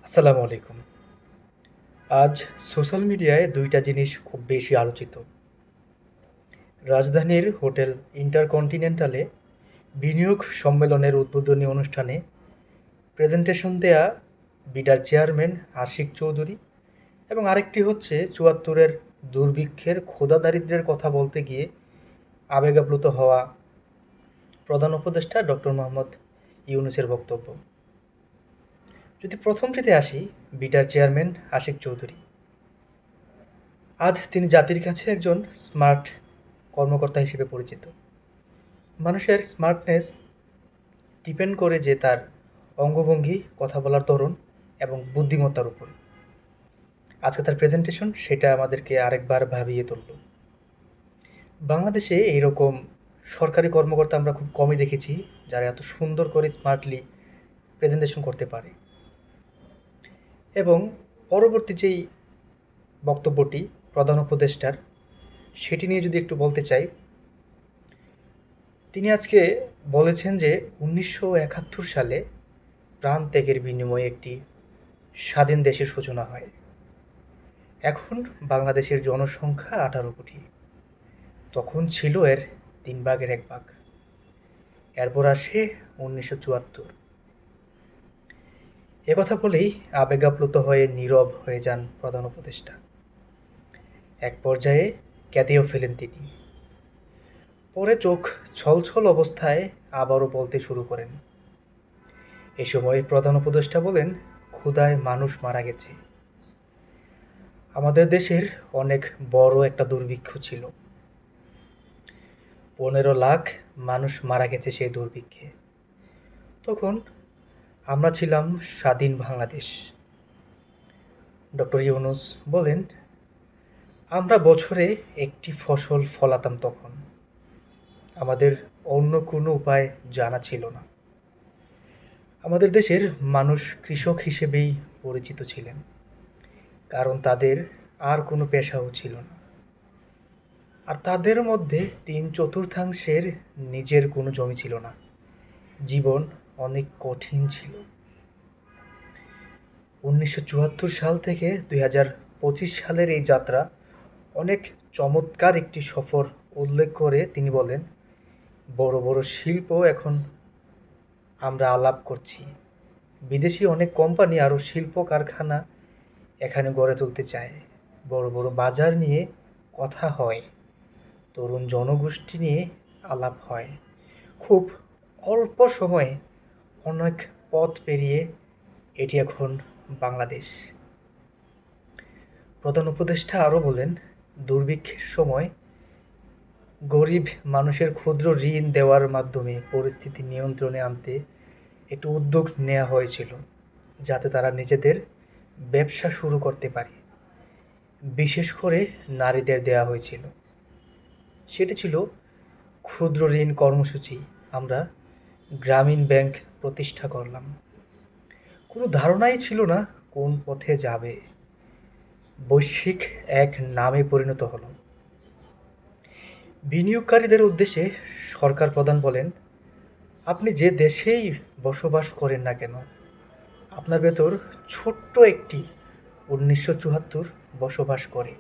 আসসালামু আলাইকুম। আজ সোশ্যাল মিডিয়ায় ২ টা জিনিস খুব বেশি আলোচিত। রাজধানীর হোটেল ইন্টারকন্টিনেন্টালে বিনিয়োগ সম্মেলনের উদ্বোধনী অনুষ্ঠানে প্রেজেন্টেশন দেয়া বিডার চেয়ারম্যান আশিক চৌধুরী এবং আরেকটি হচ্ছে ৭৪-এর দুর্ভিক্ষের ক্ষুধা-দারিদ্র্যের কথা বলতে গিয়ে আবেগাপ্লুত হওয়া প্রধান উপদেষ্টা ডক্টর মোহাম্মদ ইউনূসের বক্তব্য। যদি প্রথমটিতে আসি, বিডার চেয়ারম্যান আশিক চৌধুরী। আজ তিনি জাতির কাছে একজন স্মার্ট কর্মকর্তা হিসেবে পরিচিত। মানুষের স্মার্টনেস ডিপেন্ড করে যে তার অঙ্গভঙ্গি, কথা বলার ধরন এবং বুদ্ধিমত্তার উপর। আজকে তার প্রেজেন্টেশন সেটা আমাদেরকে আরেকবার ভাবিয়ে তুলল। বাংলাদেশে এইরকম সরকারি কর্মকর্তা আমরা খুব কমই দেখেছি যারা এত সুন্দর করে স্মার্টলি প্রেজেন্টেশন করতে পারে। এবং পরবর্তী যেই বক্তব্যটি প্রধান উপদেষ্টার, সেটি নিয়ে যদি একটু বলতে চাই, তিনি আজকে বলেছেন যে ১৯৭১ সালে প্রাণ ত্যাগের বিনিময়ে একটি স্বাধীন দেশের সূচনা হয়। এখন বাংলাদেশের জনসংখ্যা ১৮ কোটি। তখন ছিল এর ৩ ভাগের ১ ভাগ। এরপর আসে ১৯৭৪। একথা বলেই আবেগাপ্লুত হয়ে নীরব হয়ে যান প্রধান উপদেষ্টা। এক পর্যায়ে কেঁদেও ফেলেন তিনি। পরে চোখ ছলছল অবস্থায় আবারও বলতে শুরু করেন। এ সময় প্রধান উপদেষ্টা বলেন, ক্ষুধায় মানুষ মারা গেছে। আমাদের দেশের অনেক বড় একটা দুর্ভিক্ষ ছিল। ১৫ লাখ মানুষ মারা গেছে সেই দুর্ভিক্ষে। তখন আমরা ছিলাম স্বাধীন বাংলাদেশ। ডক্টর ইউনূস বলেন, আমরা বছরে একটি ফসল ফলাতাম তখন। আমাদের অন্য কোনো উপায় জানা ছিল না। আমাদের দেশের মানুষ কৃষক হিসেবেই পরিচিত ছিলেন, কারণ তাদের আর কোনো পেশাও ছিল না। আর তাদের মধ্যে ৩/৪ নিজের কোনো জমি ছিল না। জীবন অনেক কঠিন ছিল। ১৯৭৪ সাল থেকে ২০২৫ সালের এই যাত্রা অনেক চমৎকার একটি সফর উল্লেখ করে তিনি বলেন, বড় বড় শিল্প এখন আমরা আলাপ করছি। বিদেশি অনেক কোম্পানি আরও শিল্প কারখানা এখানে গড়ে তুলতে চায়। বড় বড় বাজার নিয়ে কথা হয়। তরুণ জনগোষ্ঠী নিয়ে আলাপ হয়। খুব অল্প সময়ে অনেক পথ পেরিয়ে এটি এখন বাংলাদেশ। প্রধান উপদেষ্টা আরও বলেন, দুর্ভিক্ষের সময় গরিব মানুষের ক্ষুদ্র ঋণ দেওয়ার মাধ্যমে পরিস্থিতি নিয়ন্ত্রণে আনতে একটু উদ্যোগ নেওয়া হয়েছিল, যাতে তারা নিজেদের ব্যবসা শুরু করতে পারে। বিশেষ করে নারীদের দেওয়া হয়েছিল। সেটি ছিল ক্ষুদ্র ঋণ কর্মসূচি। আমরা গ্রামীণ ব্যাংক প্রতিষ্ঠা করলাম। কোনো ধারণাই ছিল না কোন পথে যাবে। বৈশ্বিক এক নামে পরিণত হলো। বিনিয়োগকারীদের উদ্দেশ্যে সরকার প্রধান বলেন, আপনি যে দেশেই বসবাস করেন না কেন, আপনার ভেতর ছোট্ট একটি ১৯৭৪ বসবাস করে।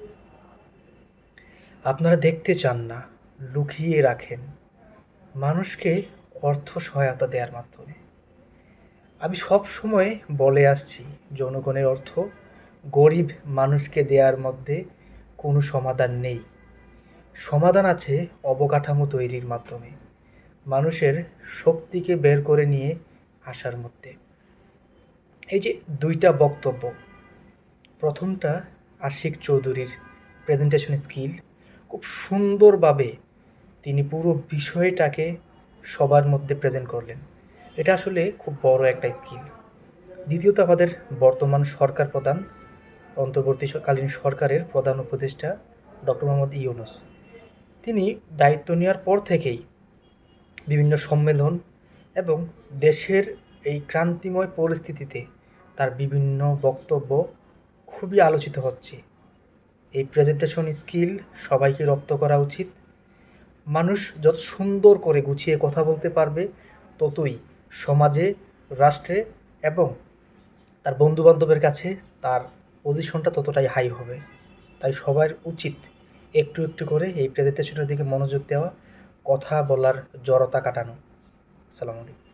আপনারা দেখতে চান না, লুকিয়ে রাখেন মানুষকে অর্থ সহায়তা দেওয়ার মাধ্যমে। আমি সব সময় বলে আসছি, জনগণের অর্থ গরিব মানুষকে দেওয়ার মধ্যে কোনো সমাধান নেই। সমাধান আছে অবকাঠামো তৈরির মাধ্যমে, মানুষের শক্তিকে বের করে নিয়ে আসার মধ্যে। এই যে ২টা বক্তব্য, প্রথমটা আশিক চৌধুরীর প্রেজেন্টেশন স্কিল, খুব সুন্দরভাবে তিনি পুরো বিষয়টাকে সবার মধ্যে প্রেজেন্ট করলেন। এটা আসলে খুব বড় একটা স্কিল। দ্বিতীয়ত আমাদের বর্তমান সরকার প্রধান, অন্তর্বর্তীকালীন সরকারের প্রধান উপদেষ্টা ডক্টর মোহাম্মদ ইউনূস, তিনি দায়িত্ব নেওয়ার পর থেকেই বিভিন্ন সম্মেলন এবং দেশের এই ক্রান্তিময় পরিস্থিতিতে তার বিভিন্ন বক্তব্য খুবই আলোচিত হচ্ছে। এই প্রেজেন্টেশন স্কিল সবাইকে রপ্ত করা উচিত। মানুষ যত সুন্দর করে গুছিয়ে কথা বলতে পারবে, ততই সমাজে, রাষ্ট্রে এবং তার বন্ধু-বান্ধবের কাছে তার পজিশনটা ততটাই হাই হবে। তাই সবার উচিত একটু, একটু করে এই প্রেজেন্টেশনের দিকে মনোযোগ দেওয়া, কথা বলার জড়তা কাটানো। আসসালামু আলাইকুম।